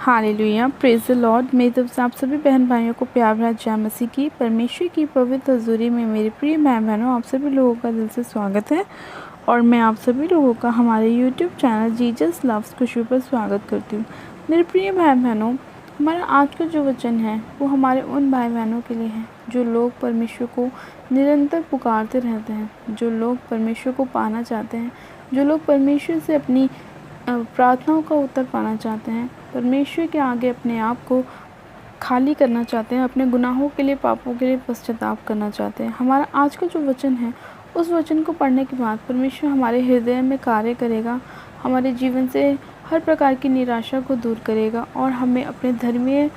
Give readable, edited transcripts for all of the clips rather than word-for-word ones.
Hallelujah, praise the Lord. मेरी तरफ से आप सभी बहन भाइयों को प्यार भरा जय मसीह की परमेश्वर की पवित्र हज़ूरी में मेरे प्रिय भाई बहनों, आप सभी लोगों का दिल से स्वागत है। और मैं आप सभी लोगों का हमारे यूट्यूब चैनल जीसस लव्स खुशबू पर स्वागत करती हूँ। मेरे प्रिय भाई बहनों, हमारा आज का जो वचन है वो हमारे उन भाई बहनों के लिए है जो लोग परमेश्वर को निरंतर पुकारते रहते हैं, जो लोग परमेश्वर को पाना चाहते हैं, जो लोग परमेश्वर से अपनी प्रार्थनाओं का उत्तर पाना चाहते हैं, परमेश्वर के आगे अपने आप को खाली करना चाहते हैं, अपने गुनाहों के लिए, पापों के लिए पश्चाताप करना चाहते हैं। हमारा आज का जो वचन है उस वचन को पढ़ने के बाद परमेश्वर हमारे हृदय में कार्य करेगा, हमारे जीवन से हर प्रकार की निराशा को दूर करेगा और हमें अपने धर्मीय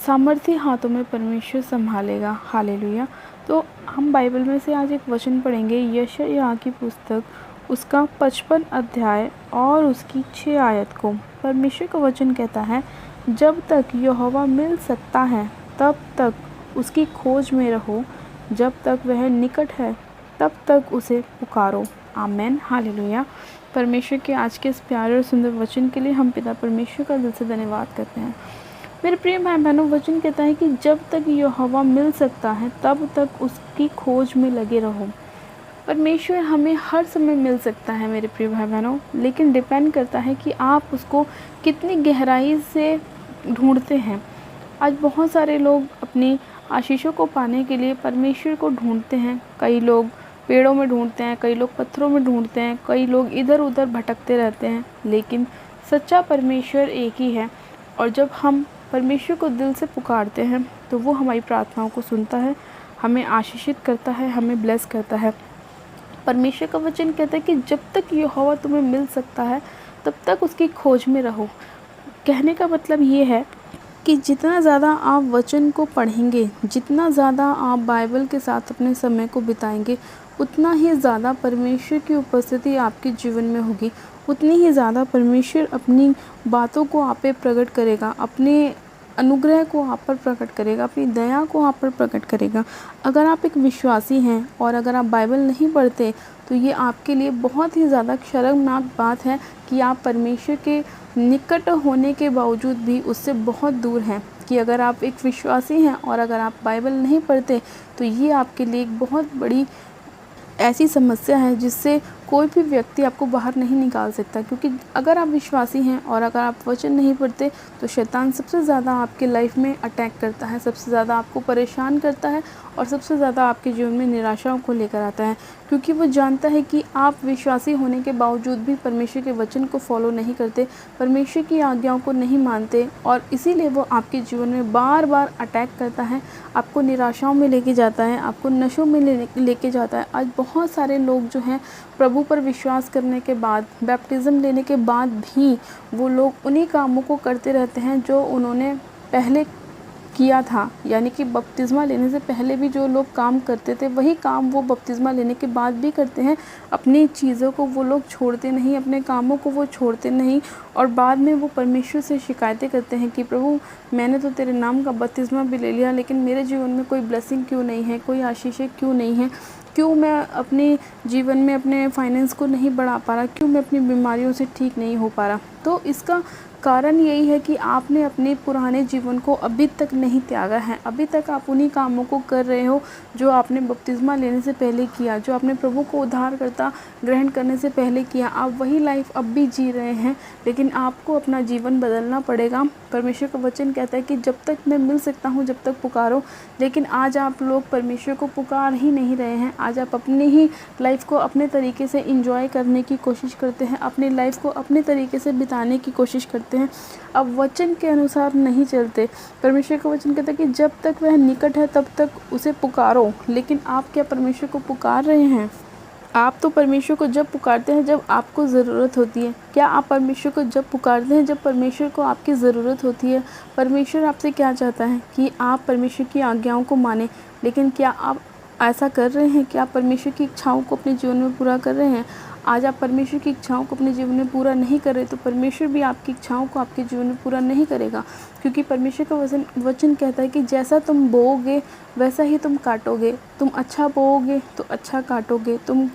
सामर्थ्य हाथों में परमेश्वर संभालेगा। हालेलुया। तो हम बाइबल में से आज एक वचन पढ़ेंगे, यशायाह की पुस्तक उसका 55 अध्याय और उसकी 6 आयत को। परमेश्वर का वचन कहता है, जब तक यहोवा मिल सकता है तब तक उसकी खोज में रहो, जब तक वह निकट है तब तक उसे पुकारो। आमेन। हालेलुया। परमेश्वर के आज के इस प्यारे और सुंदर वचन के लिए हम पिता परमेश्वर का दिल से धन्यवाद करते हैं। मेरे प्रिय भाई बहनों, वचन कहता है कि जब तक यहोवा मिल सकता है तब तक उसकी खोज में लगे रहो। परमेश्वर हमें हर समय मिल सकता है मेरे प्रिय भाई बहनों, लेकिन डिपेंड करता है कि आप उसको कितनी गहराई से ढूंढते हैं। आज बहुत सारे लोग अपनी आशीषों को पाने के लिए परमेश्वर को ढूंढते हैं। कई लोग पेड़ों में ढूंढते हैं, कई लोग पत्थरों में ढूंढते हैं, कई लोग इधर उधर भटकते रहते हैं, लेकिन सच्चा परमेश्वर एक ही है। और जब हम परमेश्वर को दिल से पुकारते हैं तो वो हमारी प्रार्थनाओं को सुनता है, हमें आशीषित करता है, हमें ब्लेस करता है। परमेश्वर का वचन कहता है कि जब तक यहोवा तुम्हें मिल सकता है तब तक उसकी खोज में रहो। कहने का मतलब ये है कि जितना ज़्यादा आप वचन को पढ़ेंगे, जितना ज़्यादा आप बाइबल के साथ अपने समय को बिताएंगे, उतना ही ज़्यादा परमेश्वर की उपस्थिति आपके जीवन में होगी, उतनी ही ज़्यादा परमेश्वर अपनी बातों को आप पे प्रकट करेगा, अपने अनुग्रह को आप पर प्रकट करेगा, अपनी दया को आप पर प्रकट करेगा। अगर आप एक विश्वासी हैं और अगर आप बाइबल नहीं पढ़ते तो ये आपके लिए बहुत ही ज़्यादा शर्मनाक बात है कि आप परमेश्वर के निकट होने के बावजूद भी उससे बहुत दूर हैं। कि अगर आप एक विश्वासी हैं और अगर आप बाइबल नहीं पढ़ते तो ये आपके लिए एक बहुत बड़ी ऐसी समस्या है जिससे कोई भी व्यक्ति आपको बाहर नहीं निकाल सकता। क्योंकि अगर आप विश्वासी हैं और अगर आप वचन नहीं पढ़ते तो शैतान सबसे ज़्यादा आपके लाइफ में अटैक करता है, सबसे ज़्यादा आपको परेशान करता है और सबसे ज़्यादा आपके जीवन में निराशाओं को लेकर आता है। क्योंकि वो जानता है कि आप विश्वासी होने के बावजूद भी परमेश्वर के वचन को फॉलो नहीं करते, परमेश्वर की आज्ञाओं को नहीं मानते, और इसीलिए वो आपके जीवन में बार बार अटैक करता है, आपको निराशाओं में लेके जाता है, आपको नशों में लेके जाता है। आज बहुत सारे लोग जो हैं प्रभु पर विश्वास करने के बाद, बैप्टिज़्म लेने के बाद भी वो लोग उन्हीं कामों को करते रहते हैं जो उन्होंने पहले किया था। यानी कि बपतिस्मा लेने से पहले भी जो लोग काम करते थे वही काम वो बपतिस्मा लेने के बाद भी करते हैं। अपनी चीज़ों को वो लोग छोड़ते नहीं, अपने कामों को वो छोड़ते नहीं, और बाद में वो परमेश्वर से शिकायतें करते हैं कि प्रभु मैंने तो तेरे नाम का बपतिस्मा भी ले लिया, लेकिन मेरे जीवन में कोई ब्लेसिंग क्यों नहीं है, कोई आशीषें क्यों नहीं है, क्यों मैं अपने जीवन में अपने फाइनेंस को नहीं बढ़ा पा रहा, क्यों मैं अपनी बीमारियों से ठीक नहीं हो पा रहा। तो इसका कारण यही है कि आपने अपने पुराने जीवन को अभी तक नहीं त्यागा है। अभी तक आप उन्हीं कामों को कर रहे हो जो आपने बपतिस्मा लेने से पहले किया, जो आपने प्रभु को उद्धारकर्ता ग्रहण करने से पहले किया। आप वही लाइफ अब भी जी रहे हैं, लेकिन आपको अपना जीवन बदलना पड़ेगा। परमेश्वर का वचन कहता है कि जब तक मैं मिल सकता हूँ जब तक पुकारो। लेकिन आज आप लोग परमेश्वर को पुकार ही नहीं रहे हैं। आज आप अपनी ही लाइफ को अपने तरीके से इंजॉय करने की कोशिश करते हैं, अपनी लाइफ को अपने तरीके से बिताने की कोशिश करते हैं, अब वचन के अनुसार नहीं चलते। परमेश्वर का वचन कहता है कि जब तक वह निकट है तब तक उसे पुकारो। लेकिन आप क्या परमेश्वर को पुकार रहे हैं? आप तो परमेश्वर को जब पुकारते हैं जब आपको ज़रूरत होती है। क्या आप परमेश्वर को जब पुकारते हैं जब परमेश्वर को आपकी ज़रूरत होती है? परमेश्वर आपसे क्या चाहता है कि आप परमेश्वर की आज्ञाओं को माने, लेकिन क्या आप ऐसा कर रहे हैं? क्या आप परमेश्वर की इच्छाओं को अपने जीवन में पूरा कर रहे हैं? आज आप परमेश्वर की इच्छाओं को अपने जीवन में पूरा नहीं कर रहे तो परमेश्वर भी आपकी इच्छाओं को आपके जीवन में पूरा नहीं करेगा। क्योंकि परमेश्वर का वचन कहता है कि जैसा तुम बोओगे वैसा ही तुम काटोगे। तुम अच्छा बोओगे तो अच्छा काटोगे, तुम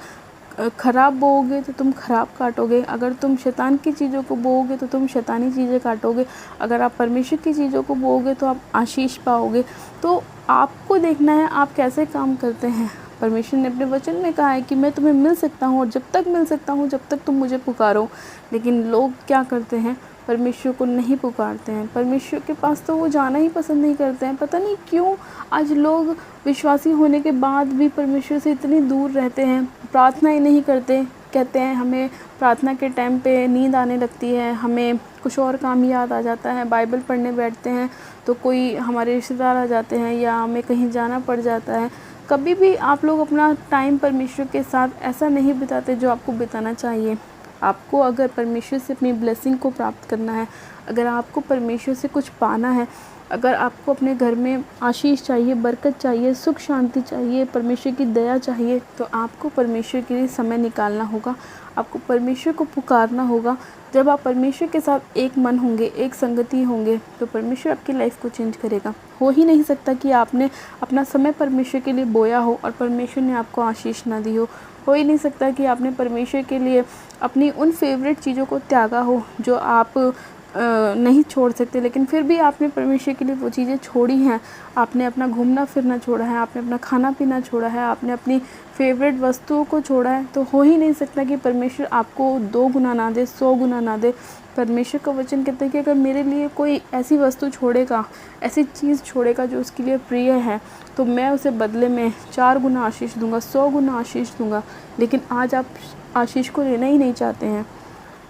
ख़राब बोओगे तो तुम ख़राब काटोगे, अगर तुम शैतान की चीज़ों को बोओगे तो तुम शैतानी चीज़ें काटोगे, अगर आप परमेश्वर की चीज़ों को बोओगे तो आप आशीष पाओगे। तो आपको देखना है आप कैसे काम करते हैं। परमेश्वर ने अपने वचन में कहा है कि मैं तुम्हें मिल सकता हूँ और जब तक मिल सकता हूँ जब तक तुम मुझे पुकारो। लेकिन लोग क्या करते हैं, परमेश्वर को नहीं पुकारते हैं, परमेश्वर के पास तो वो जाना ही पसंद नहीं करते हैं। पता नहीं क्यों आज लोग विश्वासी होने के बाद भी परमेश्वर से इतनी दूर रहते हैं, प्रार्थना ही नहीं करते। कहते हैं हमें प्रार्थना के टाइम पे नींद आने लगती है, हमें कुछ और काम याद आ जाता है, बाइबल पढ़ने बैठते हैं तो कोई हमारे रिश्तेदार आ जाते हैं या हमें कहीं जाना पड़ जाता है। कभी भी आप लोग अपना टाइम परमेश्वर के साथ ऐसा नहीं बिताते जो आपको बिताना चाहिए। आपको अगर परमेश्वर से अपनी ब्लेसिंग को प्राप्त करना है, अगर आपको परमेश्वर से कुछ पाना है, अगर आपको अपने घर में आशीष चाहिए, बरकत चाहिए, सुख शांति चाहिए, परमेश्वर की दया चाहिए, तो आपको परमेश्वर के लिए समय निकालना होगा, आपको परमेश्वर को पुकारना होगा। जब आप परमेश्वर के साथ एक मन होंगे, एक संगति होंगे, तो परमेश्वर आपकी लाइफ को चेंज करेगा। हो ही नहीं सकता कि आपने अपना समय परमेश्वर के लिए बोया हो और परमेश्वर ने आपको आशीष ना दी हो ही नहीं सकता कि आपने परमेश्वर के लिए अपनी उन फेवरेट चीज़ों को त्यागा हो जो आप नहीं छोड़ सकते, लेकिन फिर भी आपने परमेश्वर के लिए वो चीज़ें छोड़ी हैं। आपने अपना घूमना फिरना छोड़ा है, आपने अपना खाना पीना छोड़ा है, आपने अपनी फेवरेट वस्तुओं को छोड़ा है, तो हो ही नहीं सकता कि परमेश्वर आपको 2 गुना ना दे, 100 गुना ना दे। परमेश्वर का वचन कहता है कि अगर मेरे लिए कोई ऐसी वस्तु छोड़ेगा, ऐसी चीज़ छोड़ेगा जो उसके लिए प्रिय है, तो मैं उसे बदले में 4 गुना आशीष दूंगा, 100 गुना आशीष दूंगा। लेकिन आज आप आशीष को लेना ही नहीं चाहते हैं।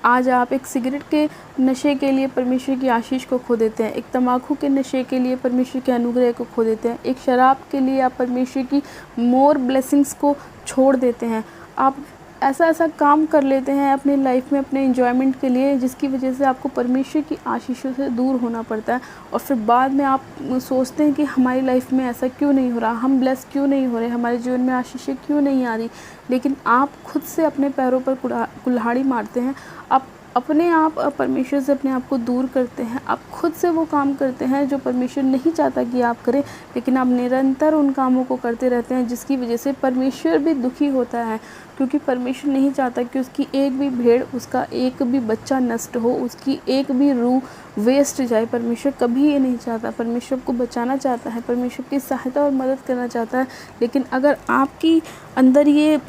आज आप एक सिगरेट के नशे के लिए परमेश्वर की आशीष को खो देते हैं, एक तम्बाकू के नशे के लिए परमेश्वर के अनुग्रह को खो देते हैं, एक शराब के लिए आप परमेश्वर की मोर ब्लेसिंग्स को छोड़ देते हैं। आप ऐसा काम कर लेते हैं अपनी लाइफ में अपने एंजॉयमेंट के लिए, जिसकी वजह से आपको परमेश्वर की आशीषों से दूर होना पड़ता है। और फिर बाद में आप सोचते हैं कि हमारी लाइफ में ऐसा क्यों नहीं हो रहा, हम ब्लेस क्यों नहीं हो रहे, हमारे जीवन में आशीषें क्यों नहीं आ रही। लेकिन आप खुद से अपने पैरों पर कुल्हाड़ी मारते हैं, आप अपने आप परमेश्वर से अपने आप को दूर करते हैं, आप खुद से वो काम करते हैं जो परमेश्वर नहीं चाहता कि आप करें, लेकिन आप निरंतर उन कामों को करते रहते हैं जिसकी वजह से परमेश्वर भी दुखी होता है। क्योंकि परमेश्वर नहीं चाहता कि उसकी एक भी भेड़, उसका एक भी बच्चा नष्ट हो, उसकी एक भी रूह वेस्ट जाए। परमेश्वर कभी ये नहीं चाहता, परमेश्वर को बचाना चाहता है, परमेश्वर की सहायता और मदद करना चाहता है। लेकिन अगर आपकी अंदर ये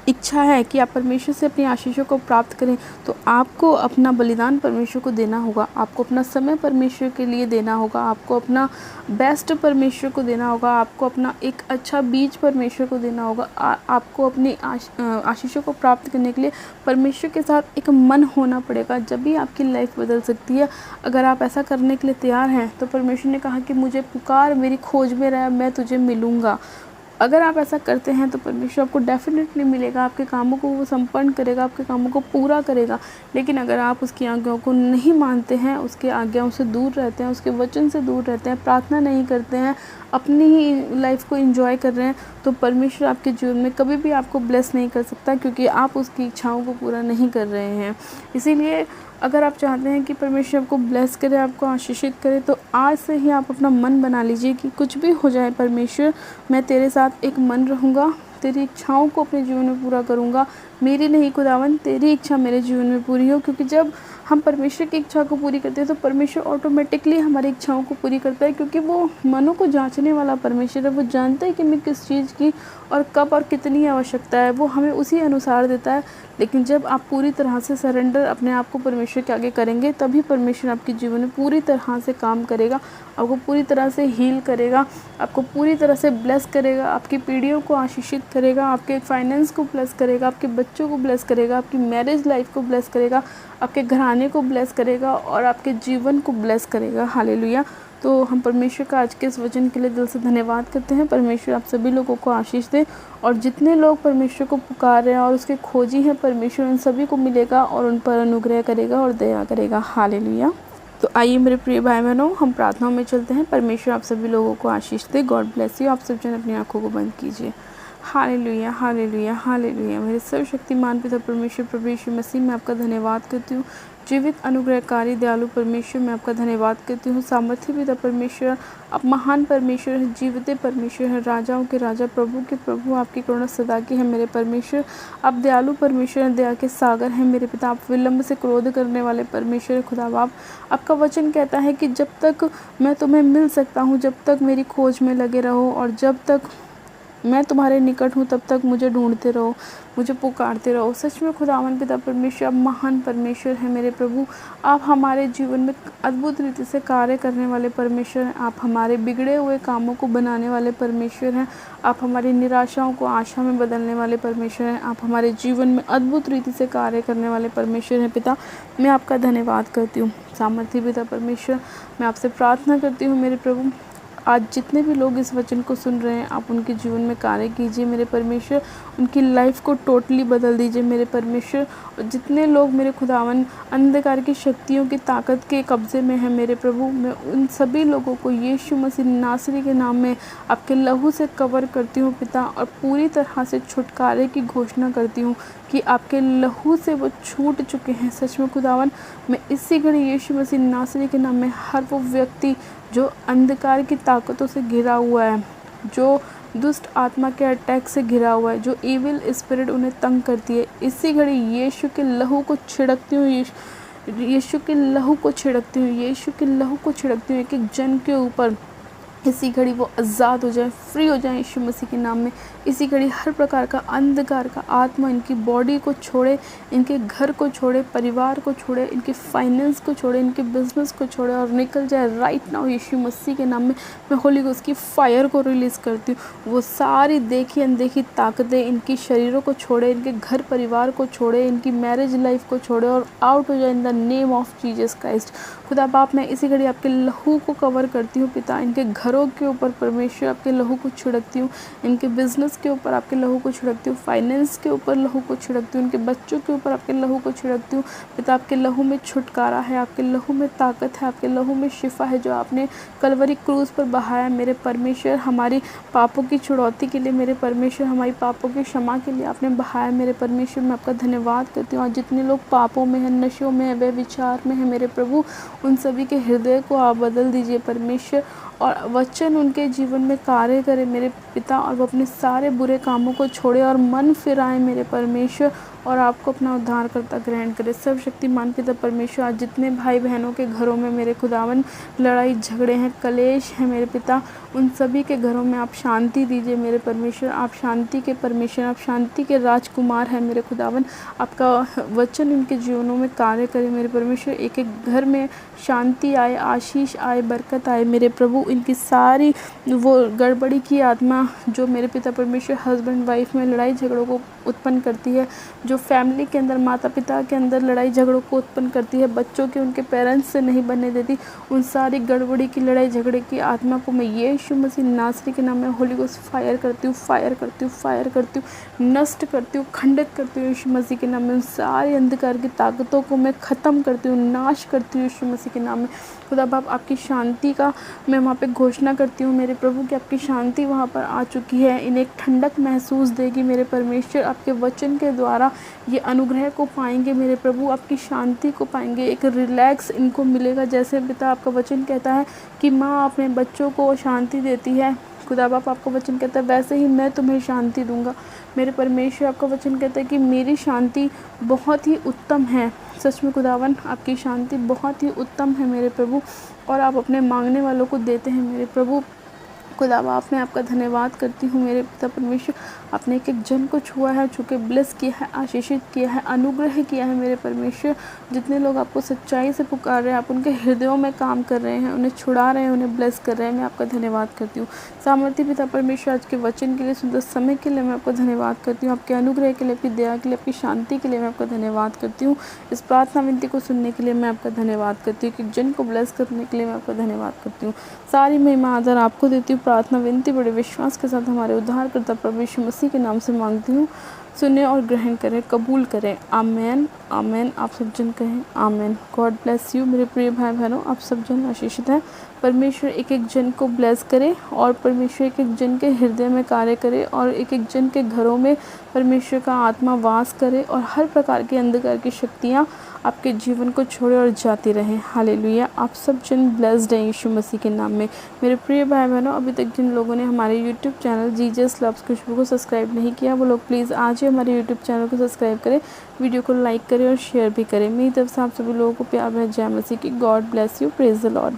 इच्छा है कि आप परमेश्वर से अपनी आशीषों को प्राप्त करें, तो आपको अपना बलिदान परमेश्वर को देना होगा, आपको अपना समय परमेश्वर के लिए देना होगा, आपको अपना बेस्ट परमेश्वर को देना होगा, आपको अपना एक अच्छा बीज परमेश्वर को देना होगा। आपको अपनी आशीषों को प्राप्त करने के लिए परमेश्वर के साथ एक मन होना पड़ेगा, जब भी आपकी लाइफ बदल सकती है। अगर आप ऐसा करने के लिए तैयार हैं तो परमेश्वर ने कहा कि मुझे पुकार, मेरी खोज में रह, मैं तुझे मिलूँगा। अगर आप ऐसा करते हैं तो परमेश्वर आपको डेफिनेटली मिलेगा, आपके कामों को वो संपन्न करेगा, आपके कामों को पूरा करेगा। लेकिन अगर आप उसकी आज्ञाओं को नहीं मानते हैं, उसके आज्ञाओं से दूर रहते हैं, उसके वचन से दूर रहते हैं, प्रार्थना नहीं करते हैं, अपनी ही लाइफ को एंजॉय कर रहे हैं, तो परमेश्वर आपके जीवन में कभी भी आपको ब्लेस नहीं कर सकता, क्योंकि आप उसकी इच्छाओं को पूरा नहीं कर रहे हैं। इसीलिए अगर आप चाहते हैं कि परमेश्वर आपको ब्लेस करे, आपको आशीषित करे, तो आज से ही आप अपना मन बना लीजिए कि कुछ भी हो जाए परमेश्वर, मैं तेरे साथ एक मन रहूँगा, तेरी इच्छाओं को अपने जीवन में पूरा करूँगा। मेरी नहीं खुदावन, तेरी इच्छा मेरे जीवन में पूरी हो। क्योंकि जब हम परमेश्वर की इच्छा को पूरी करते हैं तो परमेश्वर ऑटोमेटिकली हमारी इच्छाओं को पूरी करता है, क्योंकि वो मनों को जांचने वाला परमेश्वर है। वो जानता है कि हमें किस चीज़ की और कब और कितनी आवश्यकता है, वो हमें उसी अनुसार देता है। लेकिन जब आप पूरी तरह से सरेंडर अपने आप को परमेश्वर के आगे करेंगे, तभी परमेश्वर आपके जीवन में पूरी तरह से काम करेगा, आपको पूरी तरह से हील करेगा, आपको पूरी तरह से ब्लेस करेगा, आपकी पीढ़ियों को आशीषित करेगा, आपके फाइनेंस को ब्लेस करेगा, आपके बच्चों को ब्लेस करेगा, आपकी मैरिज लाइफ को ब्लेस करेगा, आपके घराने को ब्लेस करेगा और आपके जीवन को ब्लेस करेगा। हालेलुया। तो हम परमेश्वर का आज के इस वचन के लिए दिल से धन्यवाद करते हैं। परमेश्वर आप सभी लोगों को आशीष दे, और जितने लोग परमेश्वर को पुकार रहे हैं और उसके खोजी हैं, परमेश्वर उन सभी को मिलेगा और उन पर अनुग्रह करेगा और दया करेगा। हालेलुया। तो आइए मेरे प्रिय भाई बहनों, हम प्रार्थनाओं में चलते हैं। परमेश्वर आप सभी लोगों को आशीष दे। God bless you. आप सब जन अपनी आंखों को बंद कीजिए। Hallelujah, hallelujah, hallelujah. मेरे सर्वशक्तिमान पिता परमेश्वर प्रभु यीशु मसीह में आपका धन्यवाद करती हूँ, जीवित अनुग्रहकारी दयालु परमेश्वर, मैं आपका धन्यवाद करती हूँ। सामर्थ्य पिता परमेश्वर, आप महान परमेश्वर हैं, जीवित परमेश्वर हैं, राजाओं के राजा, प्रभु के प्रभु, आपकी करुणा सदा की है मेरे परमेश्वर। आप दयालु परमेश्वर हैं, दया के सागर हैं मेरे पिता। आप विलंब से क्रोध करने वाले परमेश्वर हैं खुदा बाप। आपका वचन कहता है कि जब तक मैं तुम्हें मिल सकता हूँ, जब तक मेरी खोज में लगे रहो, और जब तक मैं तुम्हारे निकट हूँ तब तक मुझे ढूंढते रहो, मुझे पुकारते रहो। सच में खुदावन पिता परमेश्वर, आप महान परमेश्वर हैं मेरे प्रभु। आप हमारे जीवन में अद्भुत रीति से कार्य करने वाले परमेश्वर हैं। आप हमारे बिगड़े हुए कामों को बनाने वाले परमेश्वर हैं। आप हमारी निराशाओं को आशा में बदलने वाले परमेश्वर हैं। आप हमारे जीवन में अद्भुत रीति से कार्य करने वाले परमेश्वर हैं पिता। मैं आपका धन्यवाद करती हूँ। सामर्थ्य पिता परमेश्वर, मैं आपसे प्रार्थना करती हूँ मेरे प्रभु, आज जितने भी लोग इस वचन को सुन रहे हैं, आप उनके जीवन में कार्य कीजिए मेरे परमेश्वर। उनकी लाइफ को टोटली बदल दीजिए मेरे परमेश्वर। और जितने लोग मेरे खुदावन अंधकार की शक्तियों की ताकत के कब्ज़े में हैं मेरे प्रभु, मैं उन सभी लोगों को यीशु मसीह नासरी के नाम में आपके लहू से कवर करती हूँ पिता, और पूरी तरह से छुटकारे की घोषणा करती हूँ कि आपके लहू से वो छूट चुके हैं। सच में खुदावन, मैं इसी घड़ी यीशु मसीह नासरी के नाम में हर वो व्यक्ति जो अंधकार की ताकतों से घिरा हुआ है, जो दुष्ट आत्मा के अटैक से घिरा हुआ है, जो इविल स्पिरिट उन्हें तंग करती है, इसी घड़ी यीशु के लहू को छिड़कती हूँ, यीशु के लहू को छिड़कती हूँ, यीशु के लहू को छिड़कती हूँ। एक एक जन के ऊपर इसी घड़ी वो आज़ाद हो जाए, फ्री हो जाए यीशु मसीह के नाम में। इसी घड़ी हर प्रकार का अंधकार का आत्मा इनकी बॉडी को छोड़े, इनके घर को छोड़े, परिवार को छोड़े, इनके फाइनेंस को छोड़े, इनके बिजनेस को छोड़े और निकल जाए राइट नाउ यीशु मसीह के नाम में। मैं होली गोस्ट की फायर को रिलीज़ करती हूँ। वो सारी देखी अनदेखी ताकतें इनकी शरीरों को छोड़े, इनके घर परिवार को छोड़े, इनकी मैरिज लाइफ को छोड़े और आउट हो जाए in the name of Jesus Christ. खुदा बाप, मैं इसी घड़ी आपके लहू को कवर करती हूँ पिता। इनके घरों के ऊपर परमेश्वर आपके लहू को छिड़कती हूँ, इनके बिजनेस के ऊपर आपके लहू को छिड़कती हूँ, फाइनेंस के ऊपर लहू को छिड़कती हूँ, इनके बच्चों के ऊपर आपके लहू को छिड़कती हूँ पिता। आपके लहू में छुटकारा है, आपके लहू में ताकत है, आपके लहू में शिफा है, जो आपने कलवरी क्रूज पर बहाया मेरे परमेश्वर। हमारी पापों की छुड़ौती के लिए मेरे परमेश्वर, हमारी पापों की क्षमा के लिए आपने बहाया मेरे परमेश्वर। मैं आपका धन्यवाद करती हूँ। और जितने लोग पापों में हैं, नशों में है, व्यभिचार में है मेरे प्रभु, उन सभी के हृदय को आप बदल दीजिए परमेश्वर, और वचन उनके जीवन में कार्य करे मेरे पिता, और वो अपने सारे बुरे कामों को छोड़े और मन फिराए मेरे परमेश्वर, और आपको अपना उद्धारकर्ता ग्रहण करे। सर्वशक्तिमान पिता परमेश्वर, आज जितने भाई बहनों के घरों में मेरे खुदावन लड़ाई झगड़े हैं, कलेश हैं मेरे पिता, उन सभी के घरों में आप शांति दीजिए मेरे परमेश्वर। आप शांति के परमेश्वर, आप शांति के राजकुमार हैं मेरे खुदावन। आपका वचन इनके जीवनों में कार्य करे मेरे परमेश्वर। एक एक घर में शांति आए, आशीष आए, बरकत आए मेरे प्रभु। इनकी सारी वो गड़बड़ी की आत्मा जो मेरे पिता परमेश्वर हस्बैंड वाइफ में लड़ाई झगड़ों को उत्पन्न करती है, जो फैमिली के अंदर माता पिता के अंदर लड़ाई झगड़ों को उत्पन्न करती है, बच्चों के उनके पेरेंट्स से नहीं बनने देती, उन सारी गड़बड़ी की लड़ाई झगड़े की आत्मा को मैं यीशु मसीह नासरी के नाम में होली गोस्ट फायर करती हूँ, फायर करती हूँ, फायर करती हूँ, नष्ट करती हूँ, खंडित करती हूँ यीशु मसीह के नाम में। उन सारी अंधकार की ताकतों को मैं ख़त्म करती हूँ, नाश करती हूँ यीशु मसीह के नाम में। खुदा बाप, आपकी शांति का मैं वहाँ पे घोषणा करती हूँ मेरे प्रभु कि आपकी शांति वहाँ पर आ चुकी है। इन्हें एक ठंडक महसूस देगी मेरे परमेश्वर। आपके वचन के द्वारा ये अनुग्रह को पाएंगे मेरे प्रभु, आपकी शांति को पाएंगे, एक रिलैक्स इनको मिलेगा। जैसे पिता आपका वचन कहता है कि माँ अपने बच्चों को शांति देती है, खुदा बाप आपका वचन कहता है वैसे ही मैं तुम्हें शांति दूंगा मेरे परमेश्वर। आपका वचन कहता है कि मेरी शांति बहुत ही उत्तम है। सच में खुदावन, आपकी शांति बहुत ही उत्तम है मेरे प्रभु, और आप अपने मांगने वालों को देते हैं मेरे प्रभु। खुदा बाप, मैं आपका धन्यवाद करती हूँ मेरे पिता परमेश्वर। आपने एक एक जन को छुआ है, छू के ब्लेस किया है, आशीषित किया है, अनुग्रह किया है मेरे परमेश्वर। जितने लोग आपको सच्चाई से पुकार रहे हैं, आप उनके हृदयों में काम कर रहे हैं, उन्हें छुड़ा रहे हैं, उन्हें ब्लेस कर रहे हैं, मैं आपका धन्यवाद करती हूँ। सामर्थ्य पिता परमेश्वर, आज के वचन के लिए, सुंदर समय के लिए मैं आपका धन्यवाद करती हूँ। आपके अनुग्रह के लिए, आपकी दया के लिए, आपकी शांति के लिए मैं आपका धन्यवाद करती हूँ। इस प्रार्थना विनती को सुनने के लिए मैं आपका धन्यवाद करती हूँ। कि जन को ब्लेस करने के लिए मैं आपका धन्यवाद करती हूँ। सारी महिमा आदर आपको देती हूँ। प्रार्थना विनती बड़े विश्वास के साथ हमारे उद्धारकर्ता प्रभु यीशु मसीह के नाम से मांगती हूँ। सुने और ग्रहण करें, कबूल करें। आमेन, आमेन। आप सब जन कहें आमेन। गॉड ब्लेस यू मेरे प्रिय भाई बहनों, आप सब जन आशीषित हैं। परमेश्वर एक एक जन को ब्लेस करे, और परमेश्वर एक एक जन के हृदय में कार्य करे, और एक एक जन के घरों में परमेश्वर का आत्मा वास करे, और हर प्रकार की अंधकार की शक्तियाँ आपके जीवन को छोड़े और जाती रहे। हालेलुया। आप सब जन ब्लेस्ड हैं यीशु मसीह के नाम में। मेरे प्रिय भाई बहनों, अभी तक जिन लोगों ने हमारे यूट्यूब चैनल जीजस लव्स खुशबू को सब्सक्राइब नहीं किया, वो लोग प्लीज़ आज ही हमारे यूट्यूब चैनल को सब्सक्राइब करें, वीडियो को लाइक करें और शेयर भी करें। मेरी तरफ से आप सभी लोगों को प्यार भरी जय मसीह की। God bless you. Praise the Lord.